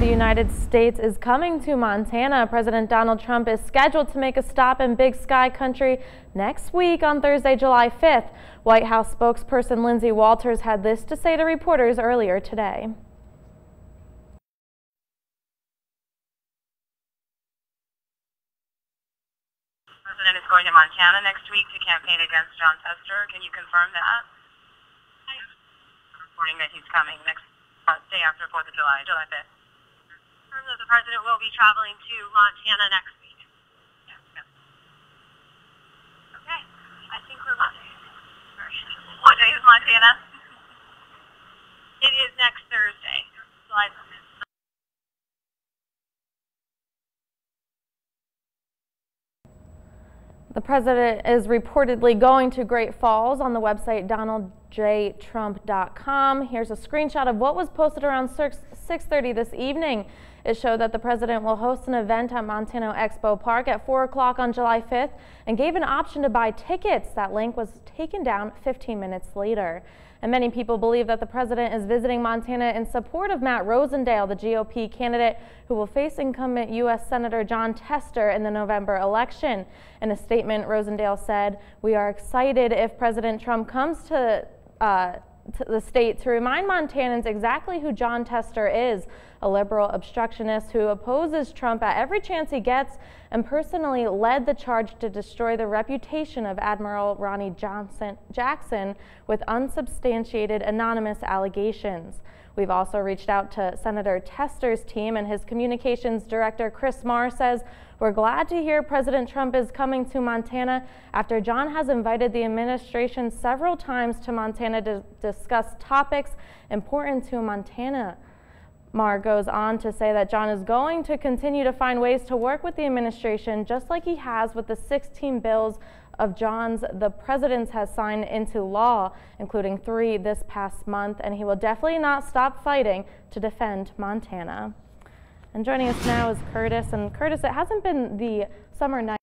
the United States is coming to Montana. President Donald Trump is scheduled to make a stop in Big Sky Country next week on Thursday, July 5th. White House spokesperson Lindsay Walters had this to say to reporters earlier today. The president is going to Montana next week to campaign against Jon Tester. Can you confirm that? I'm reporting that he's coming next day after 4th of July, July 5th. Confirm that the president will be traveling to Montana next week. Yeah. Okay, I think we're ready. What day is Montana? It is next Thursday, July 5th. The president is reportedly going to Great Falls. On the website donaldjtrump.com. Here's a screenshot of what was posted around 6:30 this evening. It showed that the president will host an event at Montana Expo Park at 4 o'clock on July 5th and gave an option to buy tickets. That link was taken down 15 minutes later. And many people believe that the president is visiting Montana in support of Matt Rosendale, the GOP candidate who will face incumbent U.S. Senator Jon Tester in the November election. In a statement, Rosendale said, "We are excited if President Trump comes to the state to remind Montanans exactly who Jon Tester is, a liberal obstructionist who opposes Trump at every chance he gets and personally led the charge to destroy the reputation of Admiral Ronnie Jackson with unsubstantiated anonymous allegations." We've also reached out to Senator Tester's team, and his communications director, Chris Marr, says, "We're glad to hear President Trump is coming to Montana after Jon has invited the administration several times to Montana to discuss topics important to Montana." Marr goes on to say that Jon is going to continue to find ways to work with the administration, just like he has with the 16 bills of Jon's the president has signed into law, including 3 this past month, and he will definitely not stop fighting to defend Montana. And joining us now is Curtis. And Curtis, it hasn't been the summer night